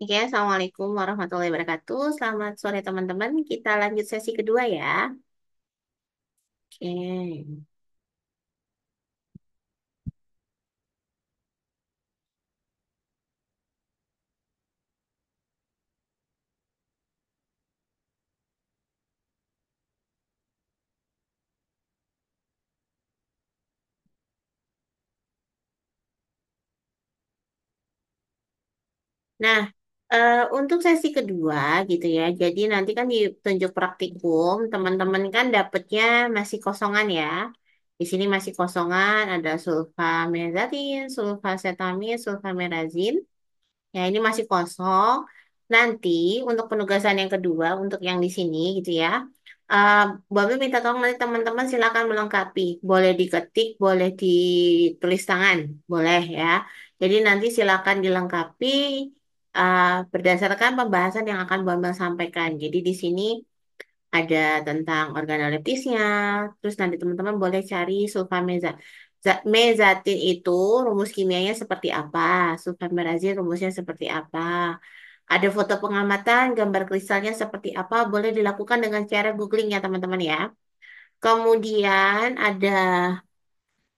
Oke, Assalamualaikum warahmatullahi wabarakatuh. Selamat sore teman-teman. Kita lanjut sesi kedua ya. Oke. Nah, untuk sesi kedua gitu ya. Jadi nanti kan ditunjuk praktikum, teman-teman kan dapetnya masih kosongan ya. Di sini masih kosongan, ada sulfametazin, sulfacetamid, sulfamerazin. Ya, ini masih kosong. Nanti untuk penugasan yang kedua, untuk yang di sini gitu ya. Uh, Mbak Mimi minta tolong nanti teman-teman silakan melengkapi. Boleh diketik, boleh ditulis tangan, boleh ya. Jadi nanti silakan dilengkapi berdasarkan pembahasan yang akan Mbak Mimi sampaikan. Jadi di sini ada tentang organoleptisnya, terus nanti teman-teman boleh cari sulfameza. Mezatin itu rumus kimianya seperti apa, sulfamerazin rumusnya seperti apa. Ada foto pengamatan, gambar kristalnya seperti apa, boleh dilakukan dengan cara googling ya teman-teman ya. Kemudian ada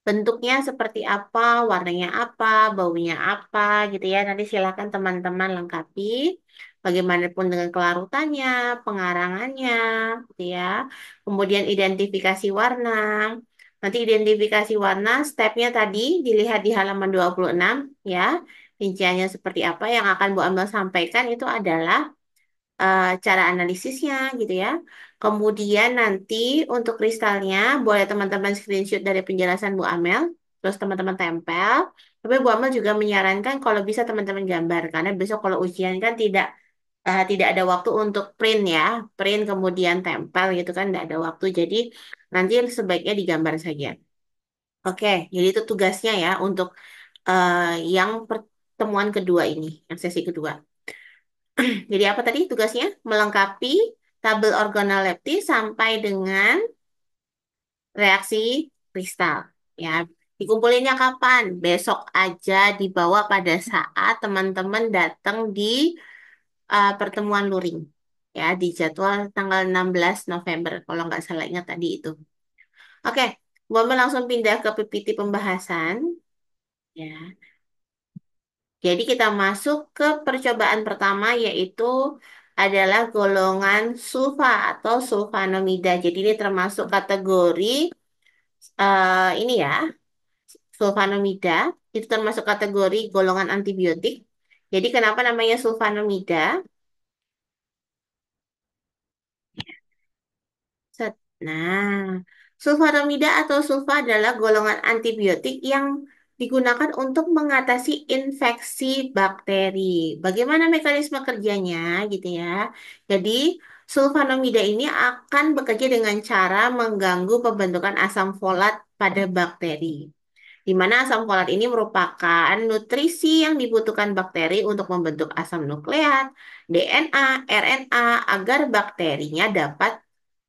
bentuknya seperti apa, warnanya apa, baunya apa gitu ya. Nanti silakan teman-teman lengkapi. Bagaimanapun dengan kelarutannya, pengarangannya, gitu ya. Kemudian identifikasi warna. Nanti identifikasi warna, stepnya tadi dilihat di halaman 26 ya. Rinciannya seperti apa yang akan Bu Amel sampaikan itu adalah cara analisisnya gitu ya. Kemudian nanti untuk kristalnya boleh teman-teman screenshot dari penjelasan Bu Amel, terus teman-teman tempel. Tapi Bu Amel juga menyarankan kalau bisa teman-teman gambar karena besok kalau ujian kan tidak ada waktu untuk print ya, print kemudian tempel gitu kan tidak ada waktu. Jadi nanti sebaiknya digambar saja. Oke, jadi itu tugasnya ya untuk eh, yang pertemuan kedua ini, yang sesi kedua. Jadi apa tadi tugasnya? Melengkapi tabel organoleptis sampai dengan reaksi kristal. Ya, dikumpulinnya kapan? Besok aja dibawa pada saat teman-teman datang di pertemuan luring. Ya, di jadwal tanggal 16 November kalau nggak salah ingat tadi itu. Oke, Mama langsung pindah ke PPT pembahasan. Ya. Jadi kita masuk ke percobaan pertama yaitu adalah golongan sulfa atau sulfanomida. Jadi ini termasuk kategori ini ya, sulfanomida. Itu termasuk kategori golongan antibiotik. Jadi kenapa namanya sulfanomida? Set. Nah, sulfanomida atau sulfa adalah golongan antibiotik yang digunakan untuk mengatasi infeksi bakteri. Bagaimana mekanisme kerjanya gitu ya. Jadi, sulfanomida ini akan bekerja dengan cara mengganggu pembentukan asam folat pada bakteri di mana asam folat ini merupakan nutrisi yang dibutuhkan bakteri untuk membentuk asam nukleat, DNA, RNA, agar bakterinya dapat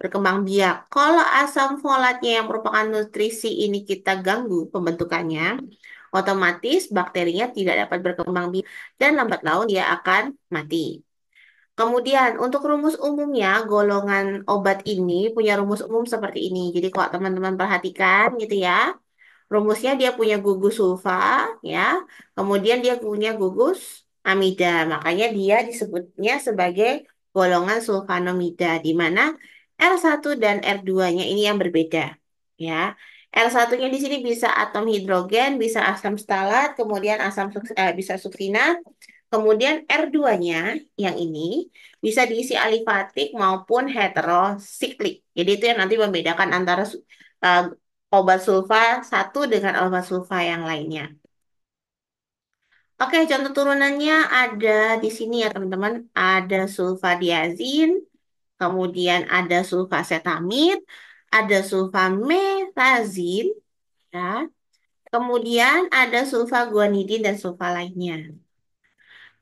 berkembang biak. Kalau asam folatnya yang merupakan nutrisi ini kita ganggu pembentukannya, otomatis bakterinya tidak dapat berkembang biak dan lambat laun dia akan mati. Kemudian untuk rumus umumnya, golongan obat ini punya rumus umum seperti ini. Jadi kalau teman-teman perhatikan gitu ya, rumusnya dia punya gugus sulfa, ya. Kemudian dia punya gugus amida. Makanya dia disebutnya sebagai golongan sulfanomida, di mana R1 dan R2-nya ini yang berbeda, ya. R1-nya di sini bisa atom hidrogen, bisa asam stalat, kemudian bisa suffinat. Kemudian R2-nya yang ini bisa diisi alifatik maupun heterosiklik. Jadi itu yang nanti membedakan antara uh, obat sulfa satu dengan obat sulfa yang lainnya. Oke, contoh turunannya ada di sini ya teman-teman. Ada sulfadiazin, kemudian ada sulfacetamid, ada sulfametazin, ya. Kemudian ada sulfaguanidin dan sulfa lainnya.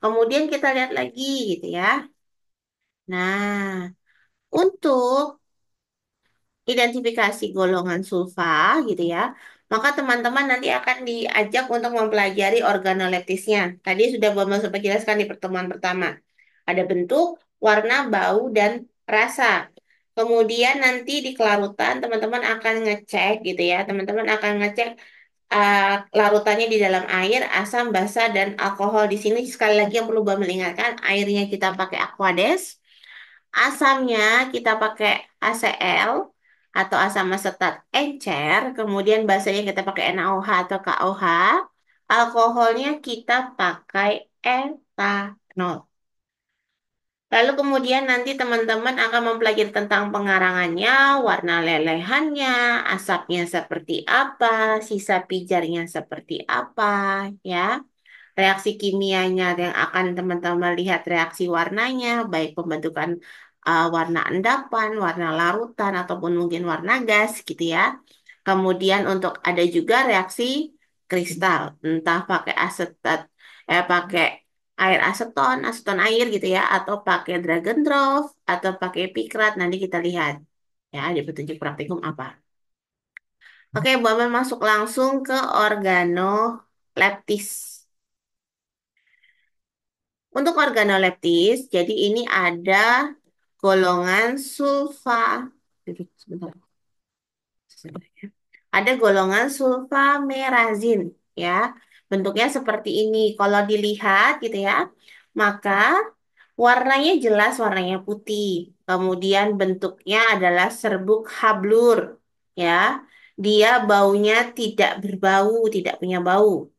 Kemudian kita lihat lagi gitu ya. Nah, untuk identifikasi golongan sulfa gitu ya, maka teman-teman nanti akan diajak untuk mempelajari organoleptisnya. Tadi sudah Bambang sempat jelaskan di pertemuan pertama. Ada bentuk, warna, bau, dan rasa. Kemudian nanti di kelarutan teman-teman akan ngecek gitu ya. Teman-teman akan ngecek larutannya di dalam air, asam, basa, dan alkohol. Di sini sekali lagi yang perlu Bambang ingatkan, airnya kita pakai Aquades. Asamnya kita pakai ACl atau asam asetat encer, kemudian basanya kita pakai NaOH atau KOH, alkoholnya kita pakai etanol. Lalu kemudian nanti teman-teman akan mempelajari tentang pengarangannya, warna lelehannya, asapnya seperti apa, sisa pijarnya seperti apa, ya. Reaksi kimianya yang akan teman-teman lihat reaksi warnanya, baik pembentukan warna endapan, warna larutan, ataupun mungkin warna gas gitu ya. Kemudian untuk ada juga reaksi kristal, entah pakai asetat, pakai air aseton, aseton air gitu ya, atau pakai dragon drop, atau pakai pikrat, nanti kita lihat ya di petunjuk praktikum apa. Oke, Bu Amel masuk langsung ke organoleptis. Untuk organoleptis, jadi ini ada golongan sulfa. Sebentar, sebentar ya. Ada golongan sulfamerazin, ya. Bentuknya seperti ini. Kalau dilihat gitu ya, maka warnanya jelas warnanya putih. Kemudian bentuknya adalah serbuk hablur, ya. Dia baunya tidak berbau, tidak punya bau.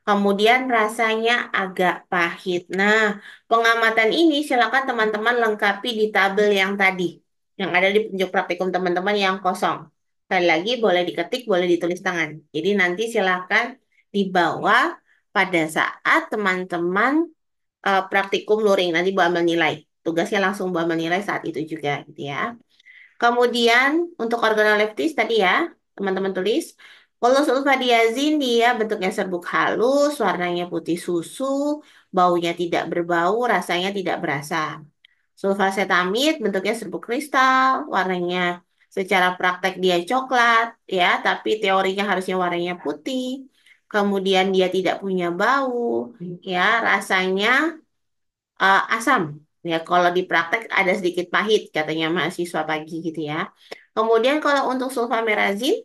Kemudian rasanya agak pahit. Nah, pengamatan ini silakan teman-teman lengkapi di tabel yang tadi, yang ada di petunjuk praktikum teman-teman yang kosong. Sekali lagi boleh diketik, boleh ditulis tangan. Jadi nanti silakan dibawa pada saat teman-teman praktikum luring. Nanti Bu ambil nilai. Tugasnya langsung Bu ambil nilai saat itu juga, gitu ya. Kemudian untuk organoleptis tadi ya, teman-teman tulis. Kalau sulfadiazin dia bentuknya serbuk halus, warnanya putih susu, baunya tidak berbau, rasanya tidak berasa. Sulfacetamid bentuknya serbuk kristal, warnanya secara praktek dia coklat, ya, tapi teorinya harusnya warnanya putih. Kemudian dia tidak punya bau, ya, rasanya asam. Ya, kalau di praktek ada sedikit pahit, katanya mahasiswa pagi gitu ya. Kemudian kalau untuk sulfamerazin,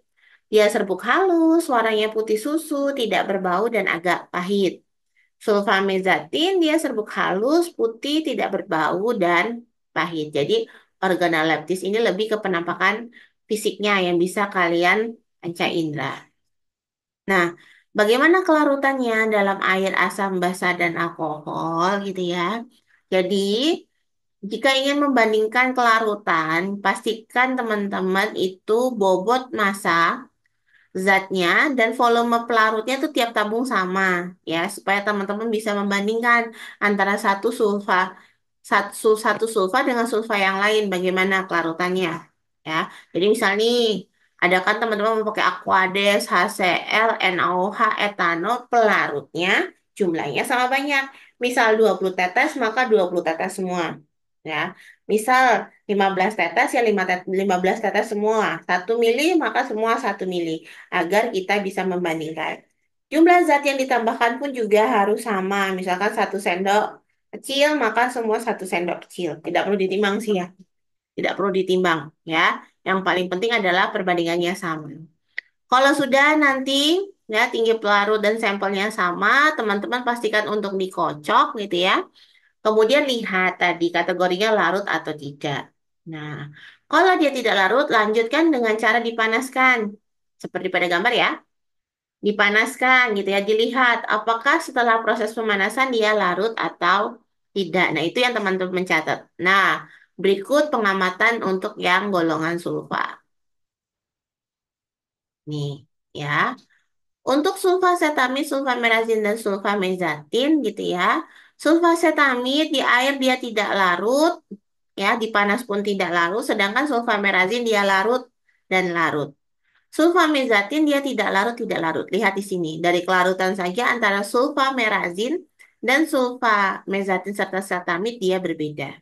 dia serbuk halus, warnanya putih susu, tidak berbau dan agak pahit. Sulfamezatin, dia serbuk halus, putih, tidak berbau dan pahit. Jadi organoleptis ini lebih ke penampakan fisiknya yang bisa kalian panca indera. Nah, bagaimana kelarutannya dalam air, asam, basa, dan alkohol gitu ya. Jadi, jika ingin membandingkan kelarutan, pastikan teman-teman itu bobot massa zatnya dan volume pelarutnya itu tiap tabung sama ya, supaya teman-teman bisa membandingkan antara satu sulfa dengan sulfa yang lain bagaimana kelarutannya ya. Jadi misalnya nih, ada kan teman-teman mau pakai Aquades, HCl, NaOH, etanol, pelarutnya jumlahnya sama banyak. Misal 20 tetes maka 20 tetes semua ya. Misal 15 tetes ya 15 tetes semua. 1 mili maka semua 1 mili agar kita bisa membandingkan. Jumlah zat yang ditambahkan pun juga harus sama. Misalkan 1 sendok kecil, maka semua 1 sendok kecil. Tidak perlu ditimbang sih ya. Tidak perlu ditimbang ya. Yang paling penting adalah perbandingannya sama. Kalau sudah nanti ya tinggi pelarut dan sampelnya sama, teman-teman pastikan untuk dikocok gitu ya. Kemudian lihat tadi kategorinya larut atau tidak. Nah, kalau dia tidak larut, lanjutkan dengan cara dipanaskan. Seperti pada gambar ya, dipanaskan gitu ya, dilihat apakah setelah proses pemanasan dia larut atau tidak. Nah, itu yang teman-teman mencatat. Nah, berikut pengamatan untuk yang golongan sulfa. Nih, ya. Untuk sulfacetamid, sulfamerazin, dan sulfamezatin gitu ya. Sulfacetamid di air dia tidak larut, ya, di panas pun tidak larut, sedangkan sulfamerazin dia larut dan larut. Sulfamezatin dia tidak larut, tidak larut. Lihat di sini, dari kelarutan saja antara sulfamerazin dan sulfamezatin serta cetamid dia berbeda.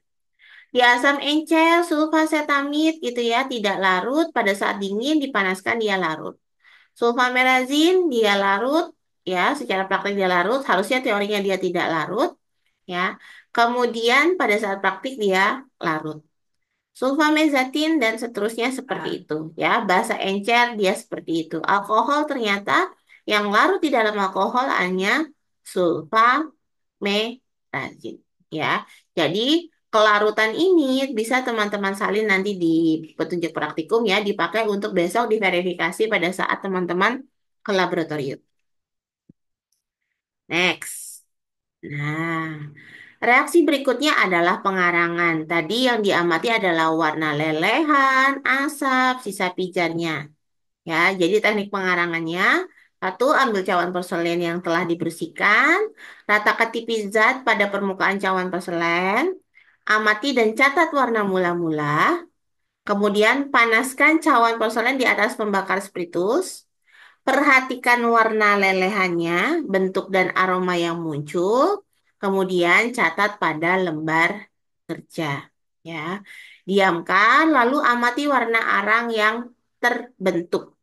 Di asam encer, sulfacetamid gitu ya, tidak larut. Pada saat dingin dipanaskan dia larut. Sulfamerazin dia larut, ya, secara praktik dia larut. Harusnya teorinya dia tidak larut, ya. Kemudian pada saat praktik dia larut. Sulfamezatin dan seterusnya seperti itu, ya. Bahasa encer dia seperti itu. Alkohol ternyata yang larut di dalam alkohol hanya sulfamerazin, ya. Jadi kelarutan ini bisa teman-teman salin nanti di petunjuk praktikum ya, dipakai untuk besok diverifikasi pada saat teman-teman ke laboratorium. Next. Nah, reaksi berikutnya adalah pengarangan. Tadi yang diamati adalah warna lelehan, asap, sisa pijarnya. Ya, jadi teknik pengarangannya, satu, ambil cawan porselen yang telah dibersihkan, ratakan tipis zat pada permukaan cawan porselen, amati dan catat warna mula-mula, kemudian panaskan cawan porselen di atas pembakar spiritus, perhatikan warna lelehannya, bentuk dan aroma yang muncul, kemudian catat pada lembar kerja. Ya, diamkan, lalu amati warna arang yang terbentuk.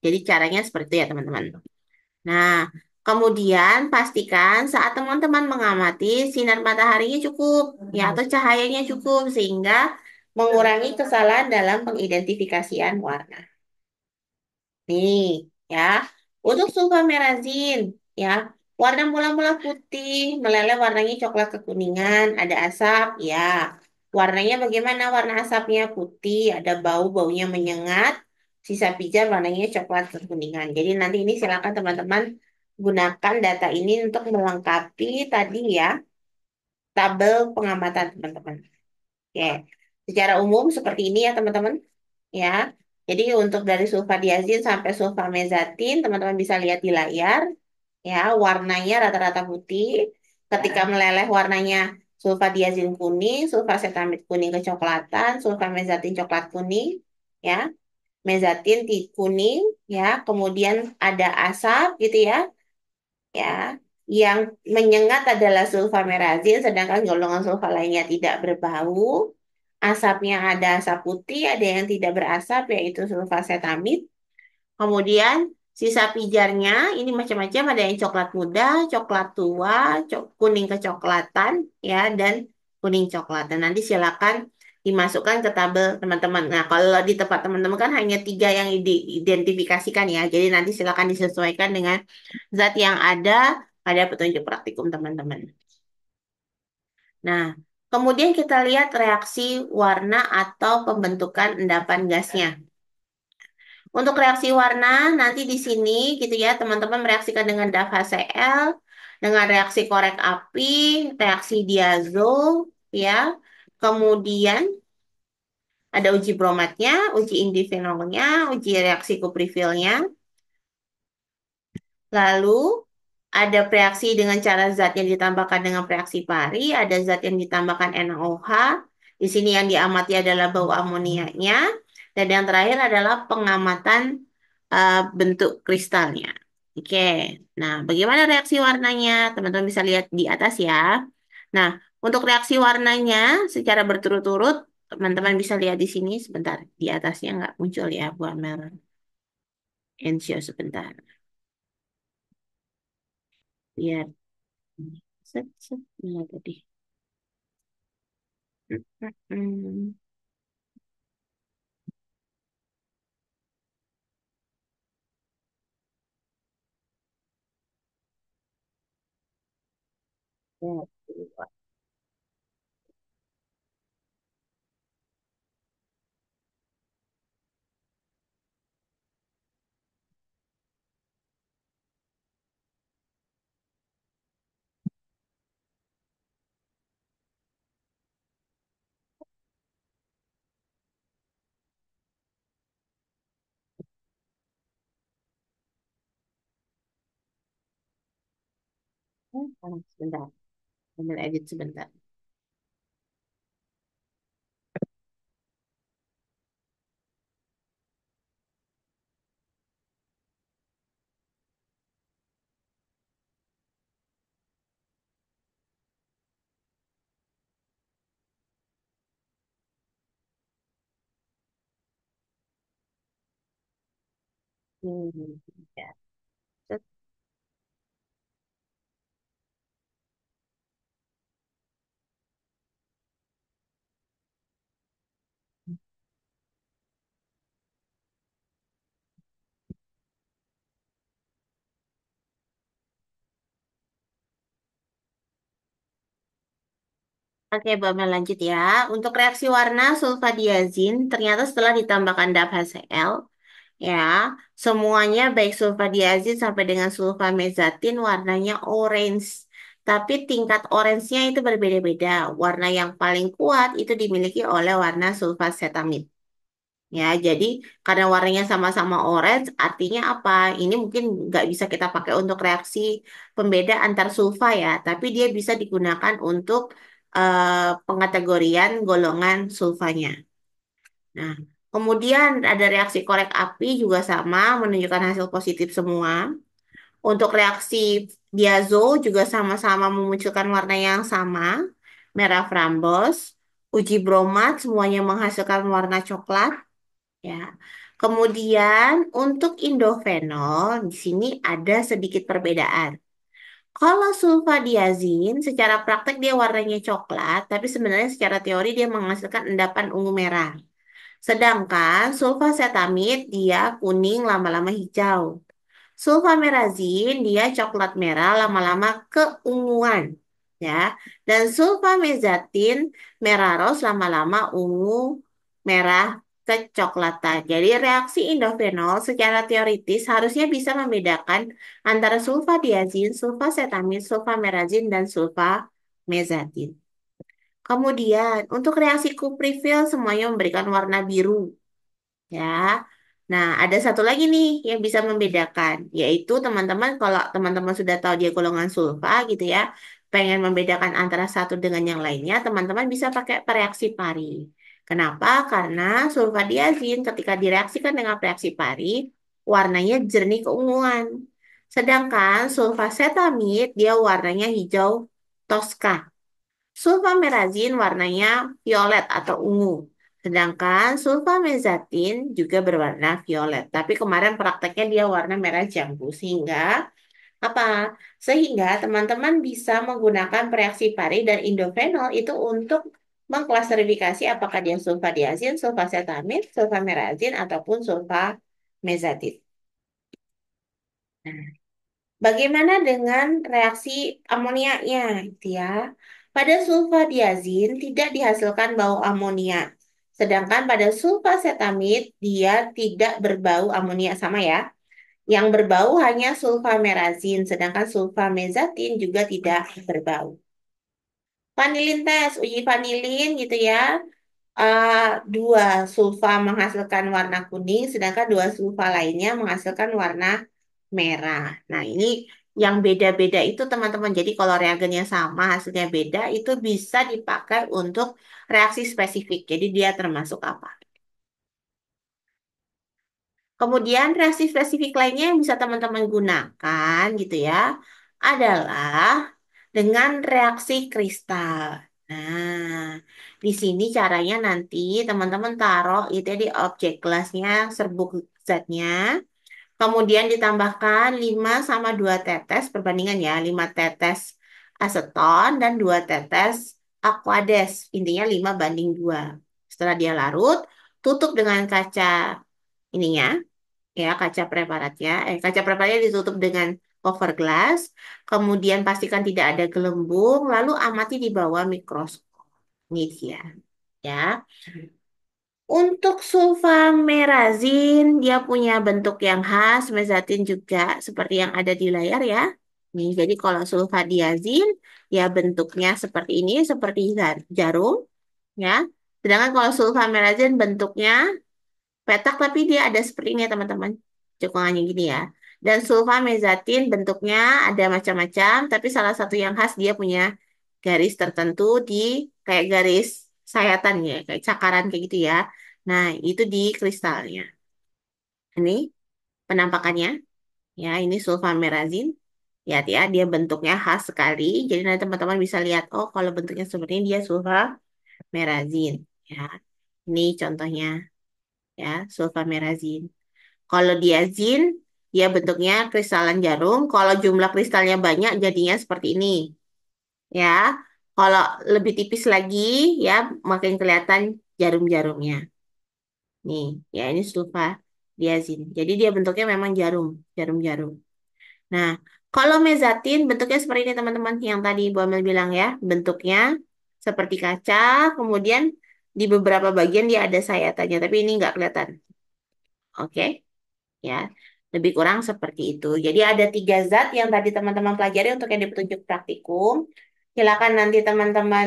Jadi caranya seperti itu ya teman-teman. Nah, kemudian pastikan saat teman-teman mengamati sinar mataharinya cukup, ya atau cahayanya cukup sehingga mengurangi kesalahan dalam pengidentifikasian warna. Nih, ya. Untuk sulfamerazin, ya. Warna mula-mula putih, meleleh warnanya coklat kekuningan, ada asap, ya. Warnanya bagaimana? Warna asapnya putih, ada bau-baunya menyengat, sisa pijar warnanya coklat kekuningan. Jadi nanti ini silakan teman-teman gunakan data ini untuk melengkapi tadi ya, tabel pengamatan teman-teman. Oke. Secara umum seperti ini ya teman-teman. Ya. Jadi untuk dari sulfadiazin sampai sulfamezatin, teman-teman bisa lihat di layar. Ya, warnanya rata-rata putih. Ketika meleleh warnanya sulfadiazin kuning, sulfacetamid kuning kecoklatan, sulfamezatin coklat kuning, ya. Mezatin kuning, ya. Kemudian ada asap gitu ya, ya. Yang menyengat adalah sulfamerazin, sedangkan golongan sulfa lainnya tidak berbau. Asapnya ada asap putih, ada yang tidak berasap, yaitu sulfacetamid. Kemudian sisa pijarnya ini macam-macam, ada yang coklat muda, coklat tua, kuning kecoklatan, ya, dan kuning coklat. Dan nanti silakan dimasukkan ke tabel teman-teman. Nah, kalau di tempat teman-teman kan hanya tiga yang diidentifikasikan ya. Jadi nanti silakan disesuaikan dengan zat yang ada pada petunjuk praktikum teman-teman. Nah, kemudian kita lihat reaksi warna atau pembentukan endapan gasnya. Untuk reaksi warna, nanti di sini gitu ya, teman-teman mereaksikan dengan DAF HCl, dengan reaksi korek api, reaksi diazo, ya. Kemudian ada uji bromatnya, uji indifenolnya, uji reaksi kuprifilnya. Lalu ada reaksi dengan cara zat yang ditambahkan dengan reaksi pari, ada zat yang ditambahkan NaOH. Di sini yang diamati adalah bau amoniaknya. Dan yang terakhir adalah pengamatan bentuk kristalnya. Oke, nah bagaimana reaksi warnanya? Teman-teman bisa lihat di atas ya. Nah, untuk reaksi warnanya secara berturut-turut, teman-teman bisa lihat di sini sebentar. Di atasnya nggak muncul ya, Bu Amel. Ensio sebentar. Biar set, set, mana tadi? Hmm. Ya, sebentar. Ambil edit sebentar. Hmm, ya. Terus, oke, Mbak lanjut ya. Untuk reaksi warna sulfadiazin, ternyata setelah ditambahkan DAP HCl, ya, semuanya baik sulfadiazid sampai dengan sulfamezatin warnanya orange. Tapi tingkat orange-nya itu berbeda-beda. Warna yang paling kuat itu dimiliki oleh warna sulfacetamid. Ya, jadi karena warnanya sama-sama orange, artinya apa? Ini mungkin nggak bisa kita pakai untuk reaksi pembeda antar sulfa ya, tapi dia bisa digunakan untuk pengategorian golongan sulfanya. Nah, kemudian ada reaksi korek api juga sama, menunjukkan hasil positif semua. Untuk reaksi diazo juga sama-sama memunculkan warna yang sama, merah frambos. Uji bromat semuanya menghasilkan warna coklat, ya. Kemudian untuk indofenol di sini ada sedikit perbedaan. Kalau sulfadiazin secara praktek dia warnanya coklat, tapi sebenarnya secara teori dia menghasilkan endapan ungu merah. Sedangkan sulfacetamid dia kuning lama-lama hijau. Sulfamerazin dia coklat merah lama-lama keunguan, ya. Dan sulfamezatin merah ros lama-lama ungu merah kecoklatan. Jadi reaksi indofenol secara teoritis harusnya bisa membedakan antara sulfadiazin, sulfacetamid, sulfamerazin dan sulfamezatin. Kemudian untuk reaksi kuprifil semuanya memberikan warna biru. Ya. Nah, ada satu lagi nih yang bisa membedakan, yaitu teman-teman kalau teman-teman sudah tahu dia golongan sulfa gitu ya, pengen membedakan antara satu dengan yang lainnya, teman-teman bisa pakai pereaksi pari. Kenapa? Karena sulfadiazin ketika direaksikan dengan reaksi pari, warnanya jernih keunguan. Sedangkan sulfacetamid dia warnanya hijau toska. Sulfamerazin warnanya violet atau ungu. Sedangkan sulfamezatin juga berwarna violet. Tapi kemarin prakteknya dia warna merah jambu. Sehingga apa? Sehingga teman-teman bisa menggunakan reaksi pari dan indofenol itu untuk mengklasifikasi apakah dia sulfadiazin, sulfacetamid, sulfamerazin, ataupun sulfamezatin. Bagaimana dengan reaksi amoniaknya, gitu ya? Pada sulfadiazin tidak dihasilkan bau amonia, sedangkan pada sulfacetamid dia tidak berbau amonia sama ya. Yang berbau hanya sulfamerazin, sedangkan sulfamezatin juga tidak berbau. Vanilin tes, uji vanilin gitu ya. eh, Dua sulfa menghasilkan warna kuning, sedangkan dua sulfa lainnya menghasilkan warna merah. Nah, ini yang beda-beda itu teman-teman. Jadi kalau reagennya sama, hasilnya beda, itu bisa dipakai untuk reaksi spesifik. Jadi dia termasuk apa? Kemudian reaksi spesifik lainnya yang bisa teman-teman gunakan gitu ya, adalah dengan reaksi kristal. Nah, di sini caranya nanti teman-teman taruh itu di objek gelasnya, serbuk zatnya. Kemudian ditambahkan 5 sama 2 tetes, perbandingan ya, 5 tetes aseton dan 2 tetes aquades. Intinya 5 banding 2. Setelah dia larut, tutup dengan kaca ininya, ya, kaca preparatnya. Kaca preparatnya ditutup dengan cover glass. Kemudian pastikan tidak ada gelembung, lalu amati di bawah mikroskop. Ini dia, ya. Untuk sulfamerazin, dia punya bentuk yang khas, mezatin juga seperti yang ada di layar ya. Nih, jadi kalau sulfadiazin, ya bentuknya seperti ini, seperti jarum, ya. Sedangkan kalau sulfamerazin bentuknya petak, tapi dia ada seperti ini ya teman-teman. Cekungannya gini ya. Dan sulfamezatin bentuknya ada macam-macam, tapi salah satu yang khas dia punya garis tertentu di kayak garis sayatan ya, kayak cakaran kayak gitu ya. Nah, itu di kristalnya. Ini penampakannya. Ya, ini sulfamerazin. Ya, dia bentuknya khas sekali. Jadi nanti teman-teman bisa lihat, oh kalau bentuknya seperti ini dia sulfamerazin. Ya, ini contohnya ya, sulfamerazin. Kalau diazin, dia bentuknya kristalan jarum. Kalau jumlah kristalnya banyak, jadinya seperti ini. Ya, kalau lebih tipis lagi, ya makin kelihatan jarum-jarumnya. Nih, ya ini sulfa diazin. Jadi dia bentuknya memang jarum, jarum-jarum. Nah, kalau mezatin bentuknya seperti ini teman-teman yang tadi Bu Amel bilang ya, bentuknya seperti kaca, kemudian di beberapa bagian dia ada sayatannya, tapi ini nggak kelihatan. Oke, ya, lebih kurang seperti itu. Jadi ada tiga zat yang tadi teman-teman pelajari untuk yang di petunjuk praktikum. Silakan nanti teman-teman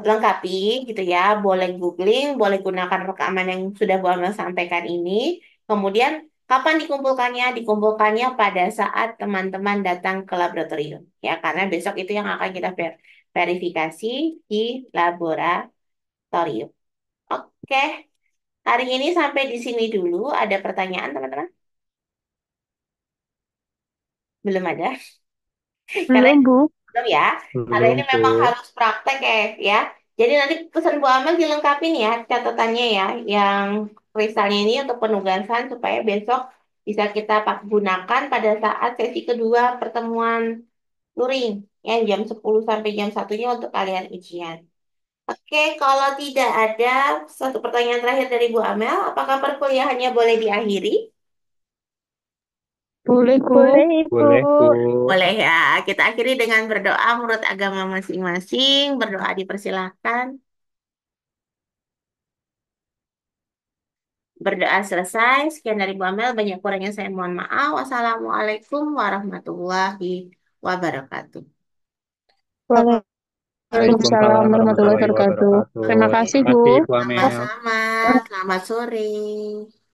lengkapi gitu ya. Boleh googling, boleh gunakan rekaman yang sudah Bu Amel sampaikan ini. Kemudian kapan dikumpulkannya? Dikumpulkannya pada saat teman-teman datang ke laboratorium. Ya, karena besok itu yang akan kita verifikasi di laboratorium. Oke, hari ini sampai di sini dulu. Ada pertanyaan teman-teman? Belum ada. Karena Belum, Bu. belum ya. Karena ini Belum, memang Bu. harus praktek ya. Jadi nanti pesan Bu Amel dilengkapi nih ya catatannya ya, yang kristalnya ini untuk penugasan supaya besok bisa kita gunakan pada saat sesi kedua pertemuan luring yang jam 10 sampai jam 1-nya untuk kalian ujian. Oke, kalau tidak ada satu pertanyaan terakhir dari Bu Amel, apakah perkuliahannya boleh diakhiri? Boleh, Boleh, Bu. Ibu. Boleh, Bu. Boleh ya. Kita akhiri dengan berdoa menurut agama masing-masing. Berdoa dipersilahkan. Berdoa selesai. Sekian dari Bu Amel. Banyak kurangnya saya mohon maaf. Wassalamualaikum warahmatullahi wabarakatuh. Waalaikumsalam Waalaikumsalam warahmatullahi warahmatullahi wabarakatuh. wabarakatuh. Terima Oke. kasih, Terima Bu. kasih, Bu Amel. Sama-sama. Selamat sore.